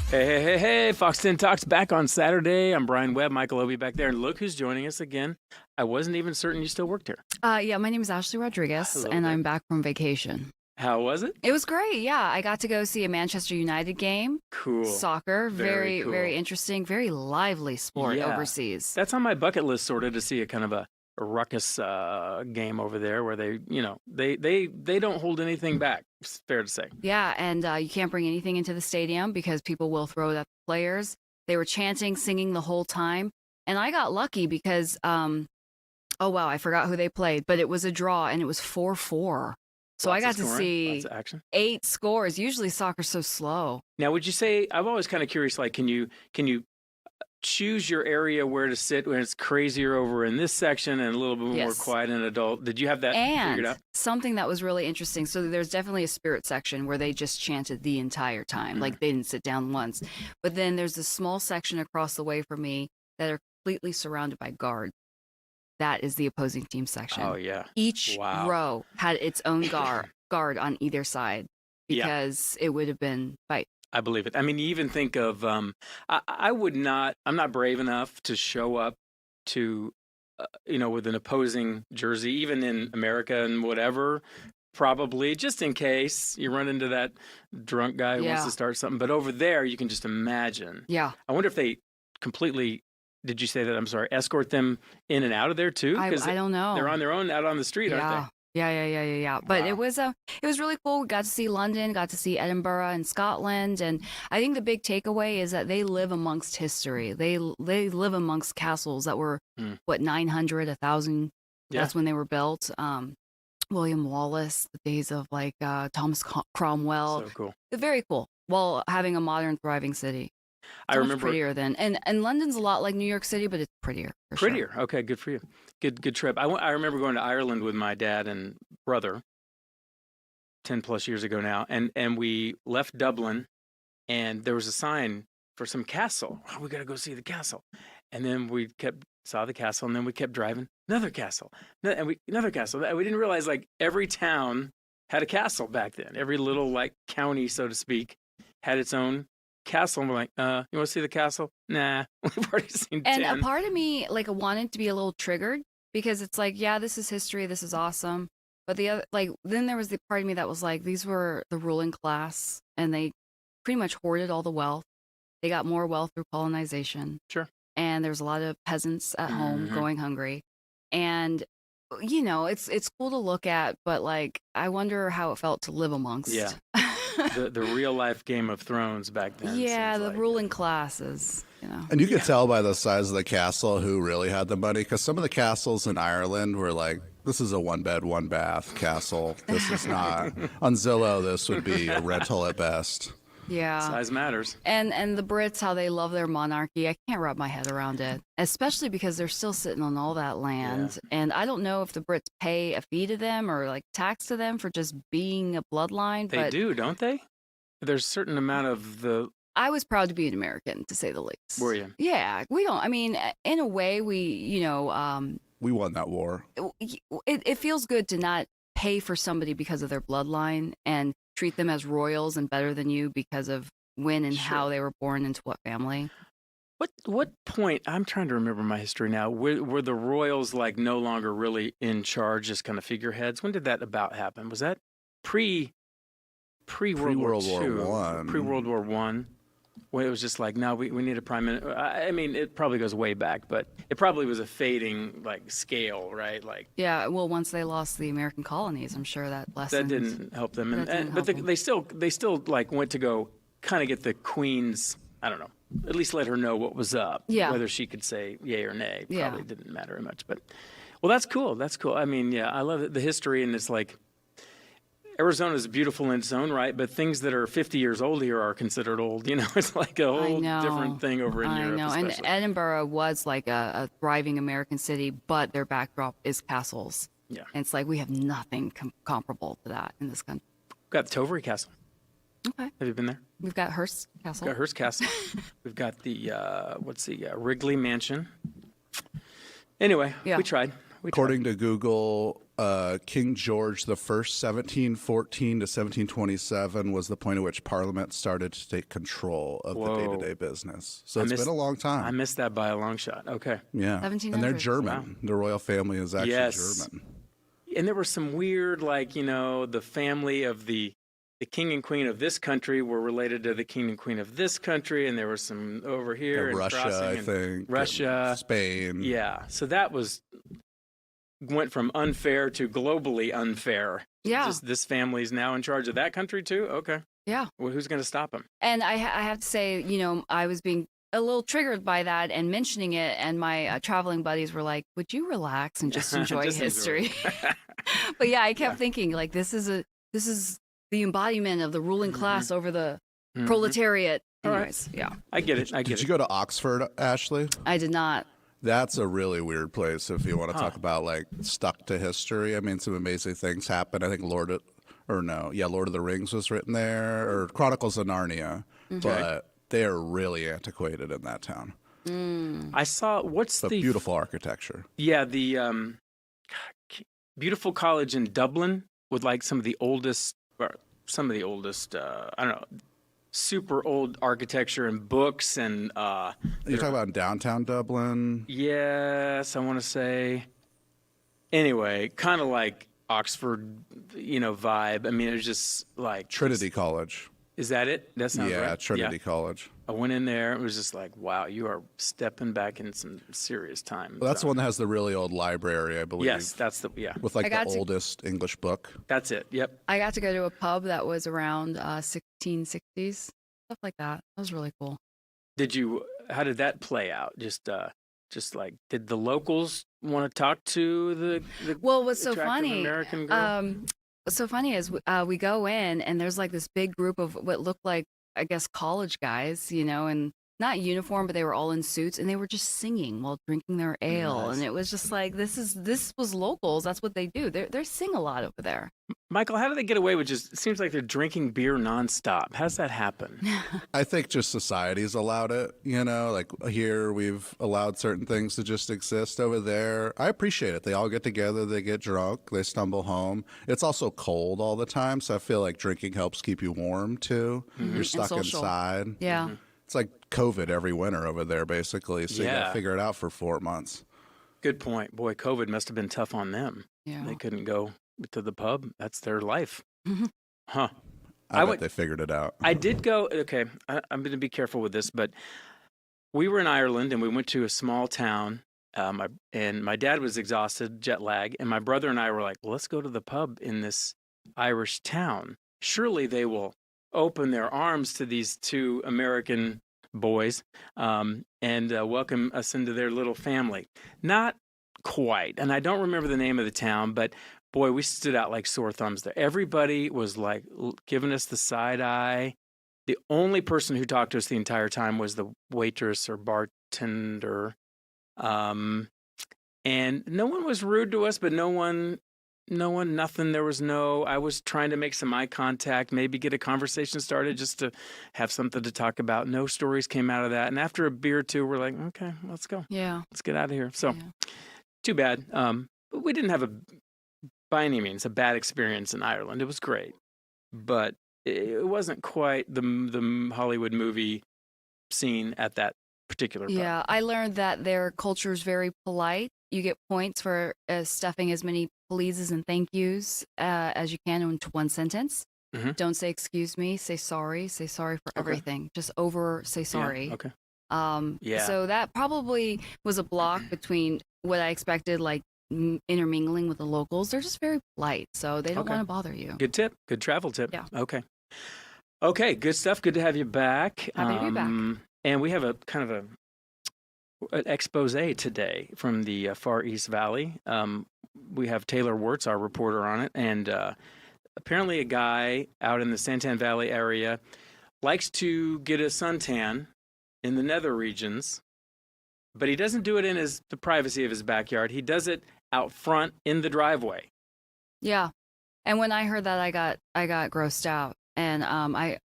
Hey, Fox 10 Talks back on Saturday. I'm Brian Webb, Michael Obi back there. And look who's joining us again. I wasn't even certain you still worked here. Yeah, my name is Ashlie Rodriguez, Hello and there. I'm back from vacation. How was it? It was great. Yeah, I got to go see a Manchester United game. Cool. Soccer, Very cool. very interesting, very lively sport Yeah. overseas. That's on my bucket list, sort of, to see a kind of a ruckus game over there where they don't hold anything back. It's fair to say. Yeah, and you can't bring anything into the stadium because people will throw it at the players. They were chanting, singing the whole time, and I got lucky because oh wow, I forgot who they played, but it was a draw and it was 4-4. So I got to see 8 scores. Usually soccer's so slow. Now, would you say, I'm always kind of curious, like, can you choose your area where to sit when it's crazier over in this section and a little bit more quiet and adult? Did you have that figured out? Something that was really interesting. So there's definitely a spirit section where they just chanted the entire time. Like they didn't sit down once. But then there's a small section across the way from me that are completely surrounded by guards. That is the opposing team section. Oh, yeah. Each row had its own guard on either side because it would have been fight. I believe it. I mean, you even think of, I'm not brave enough to show up to, with an opposing jersey, even in America and whatever, probably, just in case you run into that drunk guy who wants to start something. But over there, you can just imagine. Yeah. I wonder if they completely... Did you say that? I'm sorry. Escort them in and out of there too? I don't know. They're on their own out on the street, aren't they? Yeah. But it was really cool. We got to see London, got to see Edinburgh and Scotland, and I think the big takeaway is that they live amongst history. They live amongst castles that were 900, 1,000. Yeah. That's when they were built. William Wallace, the days of like Thomas Cromwell. So cool. Very cool. While having a modern, thriving city. I remember prettier than and London's a lot like New York City, but it's prettier. Prettier. Sure. Okay, good for you. Good trip. I remember going to Ireland with my dad and brother 10 plus years ago now, and we left Dublin, and there was a sign for some castle. Oh, we got to go see the castle, and then we saw the castle, and then we kept driving. Another castle, another castle. We didn't realize like every town had a castle back then. Every little like county, so to speak, had its own castle, and we're like, you want to see the castle? Nah, we've already seen 10. And a part of me like wanted to be a little triggered because it's like, yeah, this is history, this is awesome. But the other, like, then there was the part of me that was like, these were the ruling class, and they pretty much hoarded all the wealth. They got more wealth through colonization. Sure. And there's a lot of peasants at home going hungry, and it's cool to look at, but like, I wonder how it felt to live amongst. Yeah. the real life Game of Thrones back then. Yeah, the ruling classes, And you could tell by the size of the castle who really had the money, because some of the castles in Ireland were like, this is a 1-bed, 1-bath castle. This is not. On Zillow, this would be a rental at best. Yeah. Size matters. And the Brits, how they love their monarchy, I can't wrap my head around it, especially because they're still sitting on all that land. Yeah. And I don't know if the Brits pay a fee to them or like tax to them for just being a bloodline. They do, don't they? There's a certain amount of the... I was proud to be an American, to say the least. Were you? Yeah. We don't, I mean, in a way, we won that war. It feels good to not pay for somebody because of their bloodline and treat them as royals and better than you because of when and how they were born into what family. What point, I'm trying to remember my history now, were the royals like no longer really in charge, just kind of figureheads? When did that about happen? Was that pre-World War II? Pre-World War I? When it was just like, no, we need a prime minister. I mean, it probably goes way back, but it probably was a fading like scale, right? Like, yeah, well, once they lost the American colonies, I'm sure that lessened. That didn't help them. They still like went to go kind of get the Queen's, I don't know, at least let her know what was up. Yeah. Whether she could say yay or nay probably didn't matter very much. But, well, that's cool. That's cool. I mean, yeah, I love it. The history, and it's like, Arizona is beautiful in its own right, but things that are 50 years old here are considered old. It's like a whole different thing over in Europe. I know, especially. And Edinburgh was like a thriving American city, but their backdrop is castles. Yeah. And it's like we have nothing comparable to that in this country. We've got the Tovery Castle. Okay. Have you been there? We've got Hearst Castle. We've got Hearst Castle. We've got the, Wrigley Mansion. Anyway, we tried. According to Google, King George the First, 1714 to 1727, was the point at which Parliament started to take control of the day-to-day business. So it's been a long time. I missed that by a long shot. Okay. Yeah. 1700s. And they're German. Wow. The royal family is actually German. And there were some weird, like, the family of the king and queen of this country were related to the king and queen of this country, and there was some over here. And and Russia, I think. Russia. Spain. Yeah. So that went from unfair to globally unfair. Yeah. Just this family's now in charge of that country too? Okay. Yeah. Well, who's going to stop them? And I have to say, I was being a little triggered by that and mentioning it, and my traveling buddies were like, would you relax and just enjoy history? But yeah, I kept thinking, like, this is the embodiment of the ruling class over the proletariat. Anyways, yeah. I get it. Did you go to Oxford, Ashlie? I did not. That's a really weird place if you want to talk about, like, stuck to history. I mean, some amazing things happened. I think Lord of the Rings was written there, or Chronicles of Narnia. But they are really antiquated in that town. I saw, But beautiful architecture. Yeah, the beautiful college in Dublin with like some of the oldest, I don't know, super old architecture and books and. You're talking about downtown Dublin? Yes, I want to say. Anyway, kind of like Oxford, vibe. I mean, it was just like Trinity College. Is that it? That sounds right. Yeah, Trinity College. I went in there. It was just like, wow, you are stepping back in some serious time. Well, that's the one that has the really old library, I believe. Yes, that's with like the oldest English book. That's it. Yep. I got to go to a pub that was around 1660s, stuff like that. That was really cool. How did that play out? Just like, did the locals want to talk to the well, what's so funny? American girl? What's so funny is we go in and there's like this big group of what looked like, I guess, college guys, and not uniform, but they were all in suits and they were just singing while drinking their ale. Nice. And it was just like, this was locals. That's what they do. They sing a lot over there. Michael, how do they get away with it seems like they're drinking beer nonstop. How does that happen? I think just society's allowed it, like here we've allowed certain things to just exist. Over there, I appreciate it. They all get together, they get drunk, they stumble home. It's also cold all the time, so I feel like drinking helps keep you warm too. You're stuck inside. Yeah. It's like COVID every winter over there, basically, so you got to figure it out for 4 months. Good point. Boy, COVID must have been tough on them. Yeah. They couldn't go to the pub. That's their life. Huh. I bet they figured it out. I did go, okay, I'm going to be careful with this, but we were in Ireland and we went to a small town, and my dad was exhausted, jet lag, and my brother and I were like, well, let's go to the pub in this Irish town. Surely they will open their arms to these two American boys and welcome us into their little family. Not quite. And I don't remember the name of the town, but boy, we stood out like sore thumbs there. Everybody was like giving us the side eye. The only person who talked to us the entire time was the waitress or bartender. And no one was rude to us, but nothing. I was trying to make some eye contact, maybe get a conversation started just to have something to talk about. No stories came out of that. And after a beer or two, we're like, okay, let's go. Yeah. Let's get out of here. So too bad. But we didn't have by any means, a bad experience in Ireland. It was great, but it wasn't quite the Hollywood movie scene at that particular pub. Yeah, I learned that their culture is very polite. You get points for stuffing as many pleases and thank yous as you can into one sentence. Mm-hmm. Don't say excuse me, say sorry for everything. Just say sorry. Yeah. Okay. So that probably was a block between what I expected, like intermingling with the locals. They're just very polite, so they don't want to bother you. Good tip. Good travel tip. Yeah. Okay. Good stuff. Good to have you back. Happy to be back. And we have a kind of an expose today from the Far East Valley. We have Taylor Wirtz, our reporter, on it, and apparently a guy out in the Santan Valley area likes to get a suntan in the nether regions, but he doesn't do it in the privacy of his backyard. He does it out front in the driveway. Yeah, and when I heard that, I got grossed out. And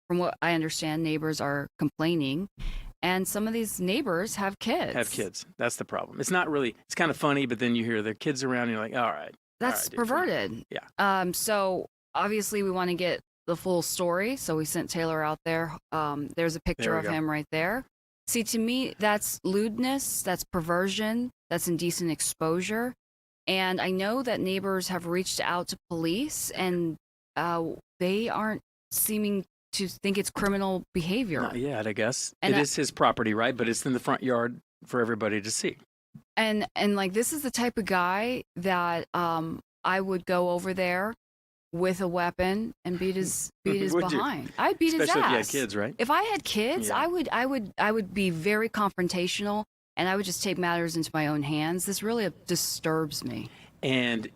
from what I understand, neighbors are complaining, and some of these neighbors have kids. That's the problem. It's not really. It's kind of funny, but then you hear their kids around, and you're like, all right. right, dude, come on. perverted. Yeah. So obviously we want to get the full story. So we sent Taylor out there. There's a picture There we of go. him right there. See, to me, that's lewdness, that's perversion, that's indecent exposure. And I know that neighbors have reached out to police, and they aren't seeming to think it's criminal behavior. Not yet, I guess. And It is his property, right? But it's in the front yard for everybody to see. And like, this is the type of guy that I would go over there with a weapon and beat his Would you? behind. I'd beat his Especially if you had ass. kids, right? If I had kids, Yeah. I would be very confrontational, and I would just take matters into my own hands. This really disturbs me. And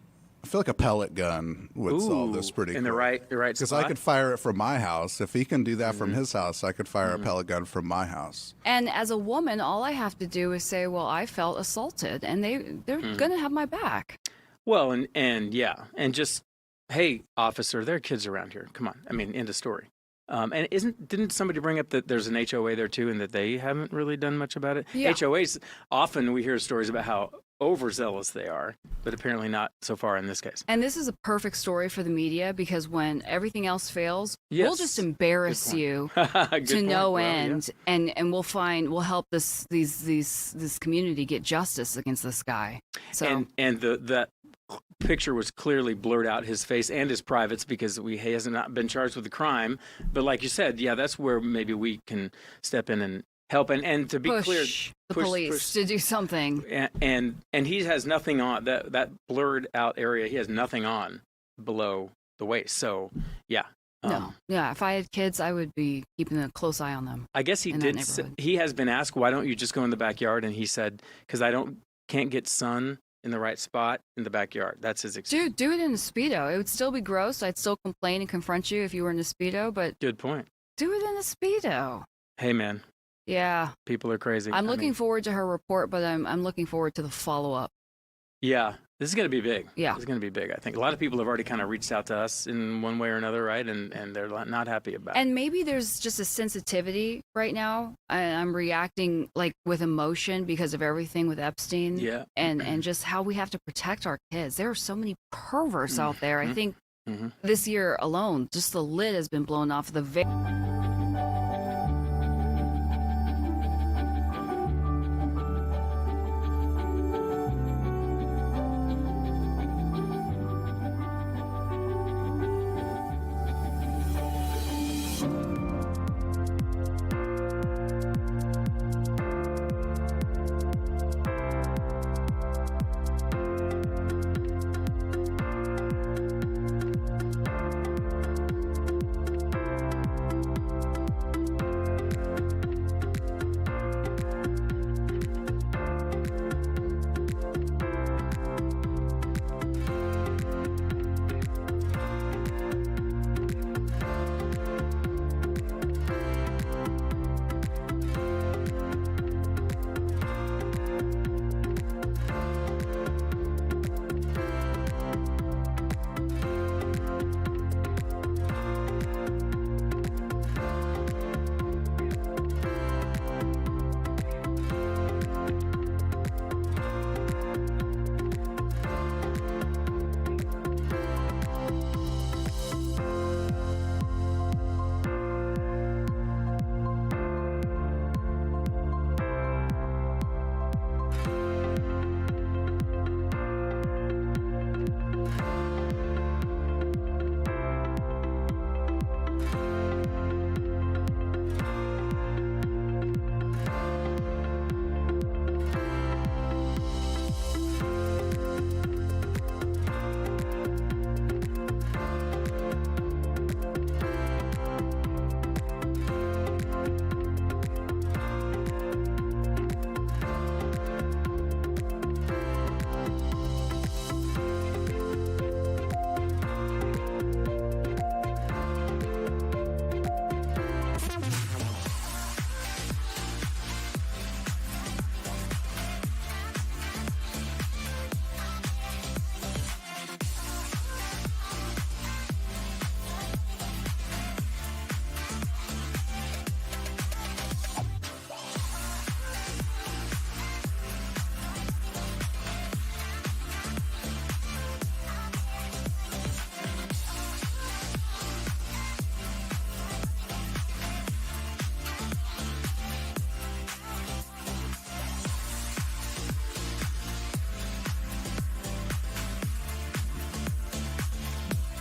I feel like a pellet gun would solve this pretty in the quick. right Because spot. I could fire it from my house. If he can do that from his house, I could fire a pellet gun from my house. And as a woman, all I have to do is say, "Well, I felt assaulted," and they're gonna have my back. Well, and yeah, and just, hey, officer, there are kids around here. Come on. I mean, end of story. And didn't somebody bring up that there's an HOA there too, and that they haven't really done much about it? Yeah. HOAs, often we hear stories about how overzealous they are, but apparently not so far in this case. And this is a perfect story for the media, because when everything else fails, we'll Yes. just embarrass Good point. you Good to point. no Well, yeah. end, and we'll help this community get justice against this guy. So And that picture was clearly blurred out, his face and his privates, because he has not been charged with the crime. But like you said, yeah, that's where maybe we can step in and help. And to be push clear, the police to do something. and he has nothing on that blurred out area. He has nothing on below the waist. So yeah. No, yeah. If I had kids, I would be keeping a close eye on them. I guess he in that did. neighborhood. He has been asked, why don't you just go in the backyard? And he said, because can't get sun in the right spot in the backyard. That's his excuse. Dude, do it in a Speedo. It would still be gross. I'd still complain and confront you if you were in a Speedo, but Good point. do it in a Speedo. Hey man, Yeah. people are crazy. I'm I looking mean, forward to her report, but I'm looking forward to the follow-up. Yeah, this is going to be big. Yeah. It's going to be big. I think a lot of people have already kind of reached out to us in one way or another, right? And they're not happy about it. And maybe there's just a sensitivity right now. I'm reacting like with emotion because of everything with Epstein. Yeah. And just how we have to protect our kids. There are so many perverts out there. I think Mhm. this year alone, just the lid has been blown off the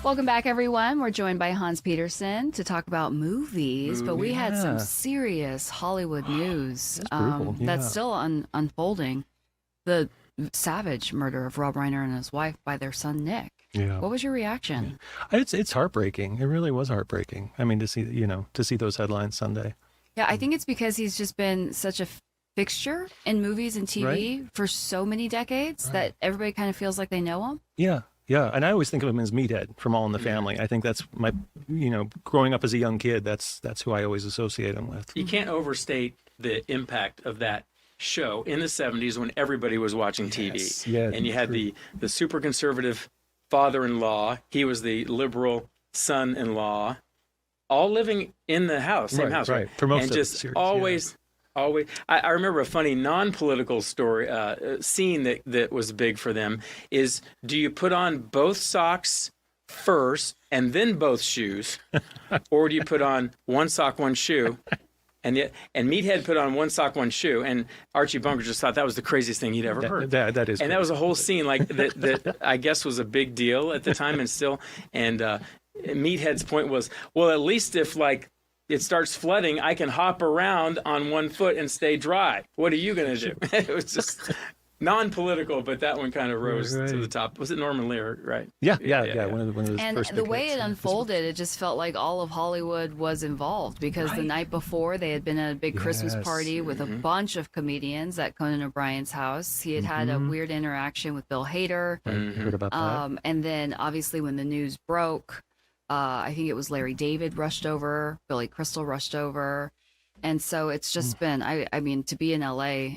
Welcome back, everyone. We're joined by Hans Peterson to talk about movies, but we had some serious Hollywood news that's still unfolding. The savage murder of Rob Reiner and his wife by their son, Nick. Yeah. What was your reaction? Yeah. It's heartbreaking. It really was heartbreaking. I mean, to see those headlines Sunday. Yeah, I think it's because he's just been such a fixture in movies and TV for so many decades that everybody kind of feels like they know him. Yeah. Yeah, and I always think of him as Meathead from All in the Family. I think that's my, growing up as a young kid, that's who I always associate him with. You can't overstate the impact of that show in the 70s when everybody was watching TV. Yeah, and you had the super conservative father-in-law, he was the liberal son-in-law, all living in the house, same house. Right. For most and of just the series, always. I remember a funny non-political story scene that was big for them is, do you put on both socks first and then both shoes, or do you put on one sock, one shoe? And Meathead put on one sock, one shoe, and Archie Bunker just thought that was the craziest thing he'd ever heard. That is, and that was a whole scene like that I guess was a big deal at the time, and still. And Meathead's point was, well, at least if it starts flooding, I can hop around on one foot and stay dry. What are you going to do? It was just non-political, but that one kind of rose to the top. Was it Norman Lear, right? Yeah. One of those and first the big way hits. it unfolded, it just felt like all of Hollywood was involved because the night before they had been at a big Christmas party with a bunch of comedians at Conan O'Brien's house. He had had a weird interaction with Bill Hader. Heard about that. And then obviously when the news broke, I think it was Larry David rushed over, Billy Crystal rushed over. And so it's just been, I mean, to be in LA,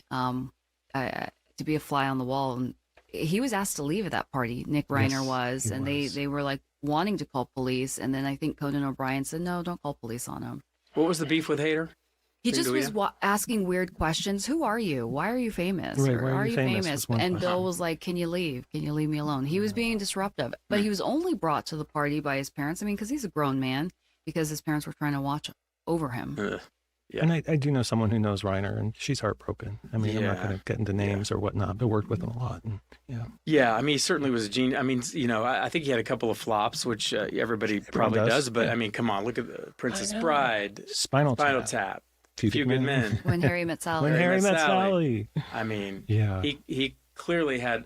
to be a fly on the wall. And he was asked to leave at that party. Nick Reiner was, and they were wanting to call police. And then I think Conan O'Brien said, no, don't call police on him. What was the beef with Hader? He just was asking weird questions. Who are you? Why are you famous? Right, Or, why are you famous? And Bill was like, can you leave? Can you leave me alone? He was being disruptive. But he was only brought to the party by his parents. I mean, because he's a grown man, because his parents were trying to watch over him. Yeah. And I do know someone who knows Reiner, and she's heartbroken. I mean, I'm not going to get into names or whatnot, but worked with him a lot. And, Yeah, I mean, he certainly was a genius. I mean, I think he had a couple of flops, which everybody probably does. But, I mean, come on, look at the Princess Bride, Spinal Tap. Few Good Men. When Harry Met Sally. When Harry Met Sally. I mean, yeah. He clearly had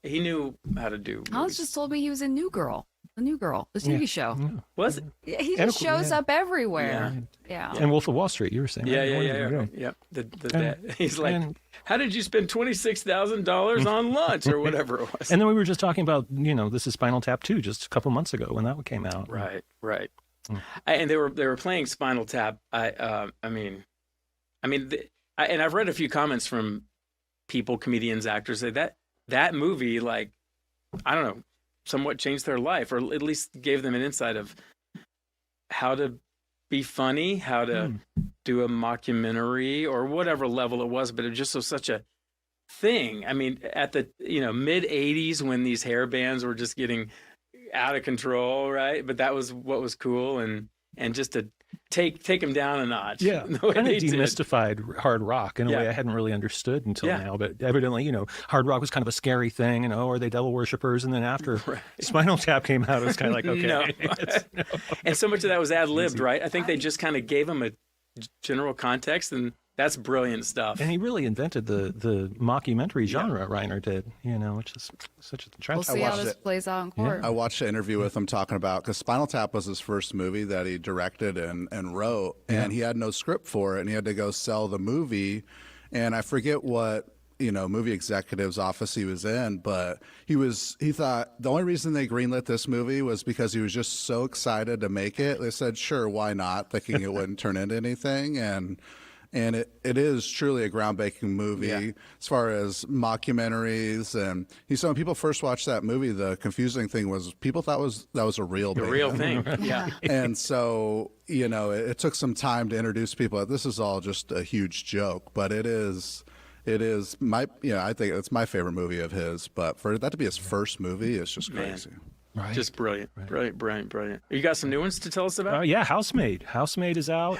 he knew how to do. Hans just told me he was in New Girl, the TV show. Yeah. Was it? Yeah, he just shows up everywhere. Yeah. Yeah. And Wolf of Wall Street, you were saying. Right? Yeah. The dad. He's like, how did you spend $26,000 on lunch or whatever it was? And then we were just talking about, this is Spinal Tap 2 just a couple months ago when that one came out. Right. And they were playing Spinal Tap. And I've read a few comments from people, comedians, actors, say that movie, I don't know, somewhat changed their life, or at least gave them an insight of how to be funny, how to do a mockumentary, or whatever level it was. But it just was such a thing. I mean, at the mid '80s when these hair bands were just getting out of control, right? But that was what was cool, and just to take them down a notch. Yeah, kind of demystified hard rock in a way I hadn't really understood until now. But evidently, hard rock was kind of a scary thing. Are they devil worshippers? And then after Spinal Tap came out, it was kind of like, okay. No. And so much of that was ad-libbed, right? I think they just kind of gave him a general context, and that's brilliant stuff. And he really invented the mockumentary genre, Reiner did, which is such a trend. We'll see how this plays out in court. I watched an interview with him talking about, because Spinal Tap was his first movie that he directed and wrote, and he had no script for it, and he had to go sell the movie. And I forget what movie executive's office he was in, but he thought the only reason they greenlit this movie was because he was just so excited to make it. They said, sure, why not, thinking it wouldn't turn into anything. And it is truly a groundbreaking movie as far as mockumentaries. And he said when people first watched that movie, the confusing thing was people thought that was a real band. A real thing, yeah. And so, it took some time to introduce people. This is all just a huge joke, but it is my, I think it's my favorite movie of his. But for that to be his first movie, it's just crazy. Right. Just brilliant, Right. brilliant. You got some new ones to tell us about? Yeah, Housemaid. Housemaid is out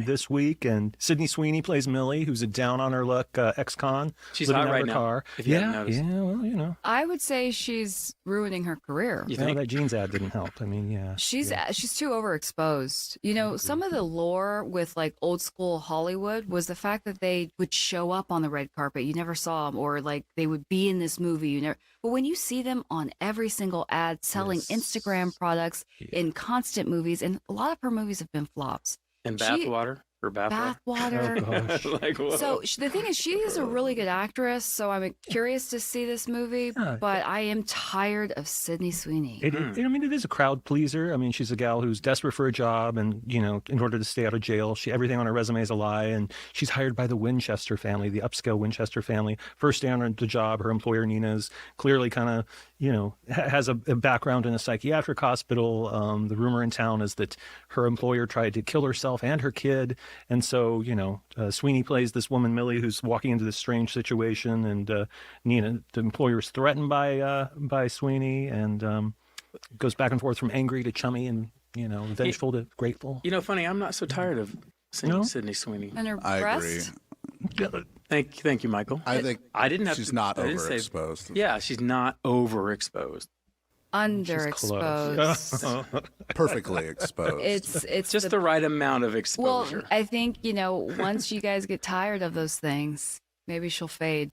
this week, and Sydney Sweeney plays Millie, who's a down on her luck ex-con She's living hot out right of her now, car. if you haven't noticed. Yeah, well, you know. I would say she's ruining her career. You No, think? that jeans ad didn't help. I mean, yeah. She's too overexposed. You know, some of the lore with like old school Hollywood was the fact that they would show up on the red carpet, you never saw them, or like they would be in this movie, you never. But when you see them on every single ad selling Yes. Instagram products in constant movies, and a lot of her movies have been flops. And She- bathwater or bathwater? Bathwater. Oh, gosh. Like, whoa. So the thing is, she is a really good actress. So I'm curious to see this movie, Yeah. but I am tired of Sydney Sweeney. I mean, it is a crowd pleaser. I mean, she's a gal who's desperate for a job, and you know, in order to stay out of jail, everything on her resume is a lie. And she's hired by the Winchester family, the upscale Winchester family. First day on the job, her employer Nina's clearly kind of, you know, has a background in a psychiatric hospital. The rumor in town is that her employer tried to kill herself and her kid, and so you know, Sweeney plays this woman Millie who's walking into this strange situation, and Nina, the employer, is threatened by Sweeney, and goes back and forth from angry to chummy, and you know, vengeful to grateful. You know, funny, I'm not so tired of seeing No? Sydney Sweeney. And her I agree. breast. Thank you, Michael. I think I didn't have she's to, not I didn't say- overexposed. Yeah, she's not overexposed. Underexposed. Perfectly exposed. It's Just the right amount of well, exposure. I think, you know, once you guys get tired of those things, maybe she'll fade.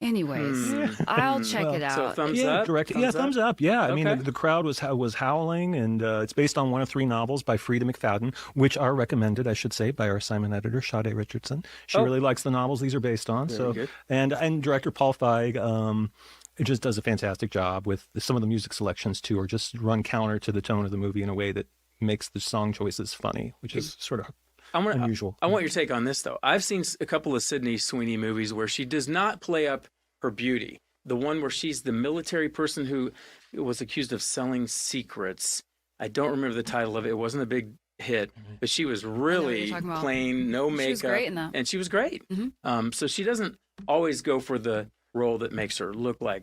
Anyways, I'll check it So out. thumbs Yeah, up. thumbs up. Yeah, I mean, Okay. the crowd was howling, and it's based on one of 3 novels by Frida McFadden, which are recommended, I should say, by our assignment editor, Sade Richardson. She Oh. really likes the novels these are based on. Very so, good. and director Paul Feig, it just does a fantastic job with some of the music selections too, or just run counter to the tone of the movie in a way that makes the song choices funny, which is sort of unusual. I want your take on this, though. I've seen a couple of Sydney Sweeney movies where she does not play up her beauty. The one where she's the military person who was accused of selling secrets. I don't remember the title of it. It wasn't a big hit, but she was really talking about. plain, no makeup. She was great in that. And she was great. Mhm. So she doesn't always go for the role that makes her look like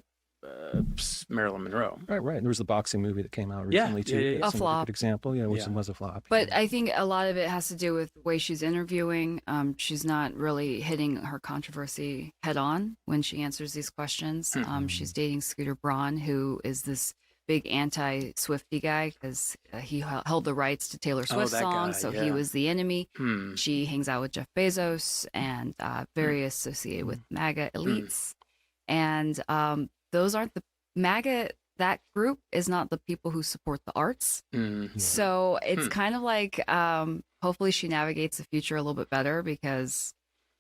Marilyn Monroe. Right. There was the boxing movie that came out Yeah, recently too. yeah, yeah. That's A another flop. good example. Yeah, which Yeah. was a flop. But I think a lot of it has to do with the way she's interviewing. She's not really hitting her controversy head on when she answers these questions. She's dating Scooter Braun, who is this big anti-Swiftie guy because he held the rights to Taylor Swift that guy, songs, so yeah. he was the enemy. Hmm. She hangs out with Jeff Bezos and very associated with MAGA elites. And those aren't the MAGA. That group is not the people who support the arts. Mm. So it's kind of like hopefully she navigates the future a little bit better because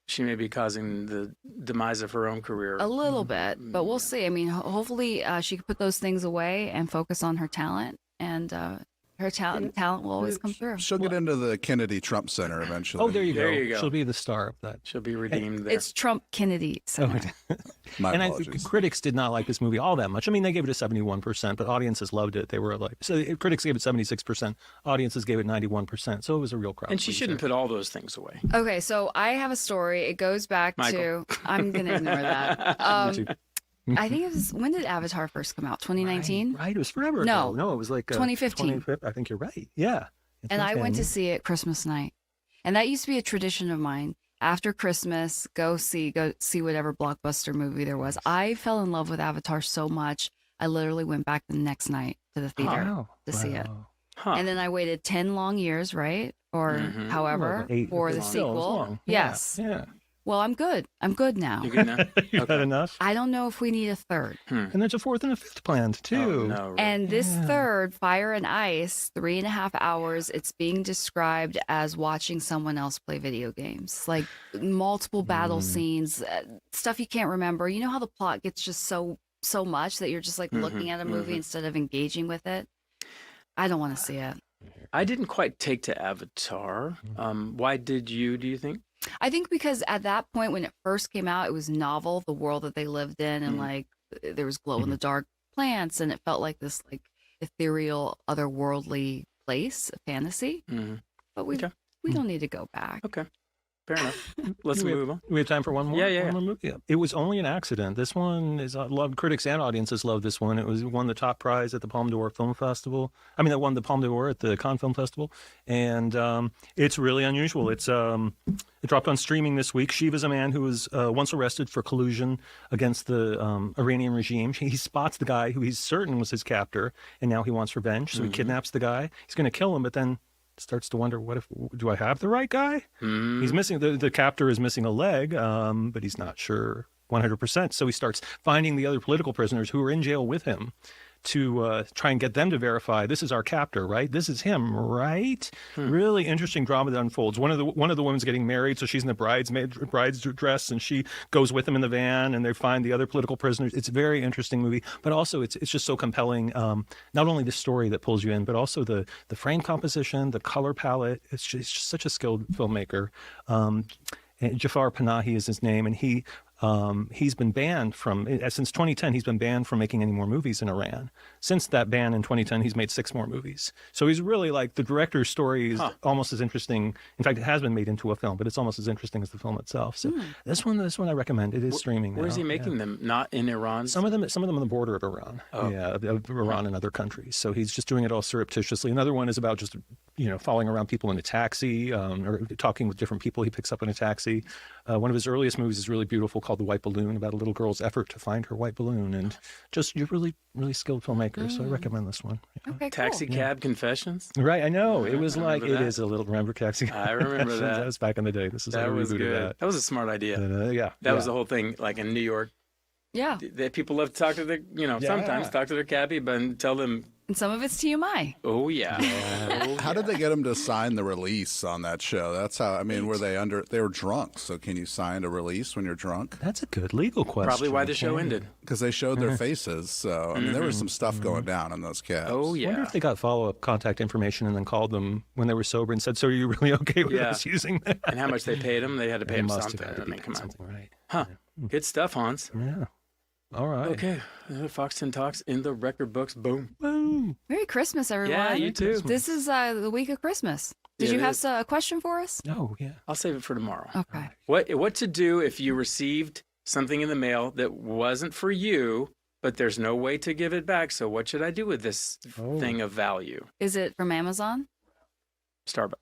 She may be causing the demise of her own career. a little bit, but we'll Yeah. see. I mean, hopefully she can put those things away and focus on her talent, and her talent will always come through. She'll get into the Kennedy Trump Center eventually. Oh, there you go. There you go. She'll be the star of that. She'll be redeemed there. It's Trump Kennedy. Center. My And I apologies. think critics did not like this movie all that much. I mean, they gave it a 71%, but audiences loved it. They were like, critics gave it 76%, audiences gave it 91%. So it was a real crowd. And she pleaser. shouldn't put all those things away. Okay, so I have a story. It goes back Michael. to I'm gonna ignore that. too. I think it was when did Avatar first come out? 2019. Right, it was forever No. ago. No, it was like 2015. I think you're right. Yeah. And I went to 2010. see it Christmas night. And that used to be a tradition of mine. After Christmas, go see whatever blockbuster movie there was. I fell in love with Avatar so much, I literally went back the next night to the theater Wow. to see it. Wow. Huh. And then I waited 10 long years, right? Or Mhm. however, Well, 8 for the it's still sequel. long. Yes. Yeah. Well, I'm good. I'm good now. You good now? You've Okay. had enough. I don't know if we need a third. And there's a 4th and a 5th planned too. Oh, no, really. And this Yeah. third, Fire and Ice, 3.5 hours, it's being described as watching someone else play video games. Like multiple battle scenes, stuff you can't remember. You know how the plot gets just so much that you're just like looking at a movie instead of engaging with it? I don't want to see it. I didn't quite take to Avatar. Why did you, do you think? I think because at that point when it first came out, it was novel, the world that they lived in, and like there was glow in the dark plants, and it felt like this like ethereal, otherworldly place, a fantasy. Mm-hmm. But we Okay. we don't need to go back. Okay. Fair enough. Let's move on. We have time for one more. Yeah. One more movie? Yeah. It was only an accident. This one is loved. Critics and audiences love this one. It won the top prize at the Palme d'Or Film Festival. I mean, it won the Palme d'Or at the Cannes Film Festival, and it's really unusual. It dropped on streaming this week. Shiva's a man who was once arrested for collusion against the Iranian regime. He spots the guy who he's certain was his captor, and now he wants revenge. So he kidnaps the guy. He's going to kill him, but then starts to wonder, do I have the right guy? He's missing, the captor is missing a leg, but he's not sure 100%. So he starts finding the other political prisoners who are in jail with him to try and get them to verify, this is our captor, right? This is him, right? Really interesting drama that unfolds. One of the women's getting married, so she's in the bride's dress, and she goes with him in the van, and they find the other political prisoners. It's a very interesting movie, but also it's just so compelling. Not only the story that pulls you in, but also the frame composition, the color palette. It's just such a skilled filmmaker. Jafar Panahi is his name, and he's been banned from, since 2010, he's been banned from making any more movies in Iran. Since that ban in 2010, he's made 6 more movies. So he's really like, the director's story is almost as interesting. In fact, it has been made into a film, but it's almost as interesting as the film itself. So this one I recommend. It is streaming now. Where is he making them? Not in Iran? Some of them on the border of Iran. Yeah, of Iran and other countries. So he's just doing it all surreptitiously. Another one is about just, following around people in a taxi, or talking with different people he picks up in a taxi. One of his earliest movies is really beautiful, called The White Balloon, about a little girl's effort to find her white balloon. And just, you're really, really skilled filmmaker. So I recommend this one. Yeah. Okay, cool. Taxi Cab Confessions? Right, I know. It was like, that. it is a little, remember Taxi Cab I remember Confessions? that. That was back in the day. This is That a was reboot good. of that. That was a smart idea. Yeah. That was the whole thing, like in New York. Yeah. People love to talk to their, sometimes talk to their cabbie, but tell them, And some of it's TMI. oh, yeah. How did they get him to sign the release on that show? That's how, I mean, they were drunk. So can you sign a release when you're drunk? That's a good legal question. Probably why the show Okay. ended. Because they showed their faces. So, I mean, there was some stuff going down in those cabs. Oh, I wonder yeah. if they got follow-up contact information and then called them when they were sober and said, so are you really okay with us using that? And how much they paid him? They had to pay They him must something. have had to I be mean, come paid on. something, right? Huh. Good stuff, Hans. Yeah. All right. Okay. Fox 10 Talks in the record books. Boom. Woo. Merry Christmas, everyone. Yeah, you too. This is the week of Christmas. Did Yeah, you it have is. a question for us? Oh, yeah. I'll save it for tomorrow. Okay. What to do if you received something in the mail that wasn't for you, but there's no way to give it back? So what should I do with this thing of value? Is it from Amazon? Starbucks.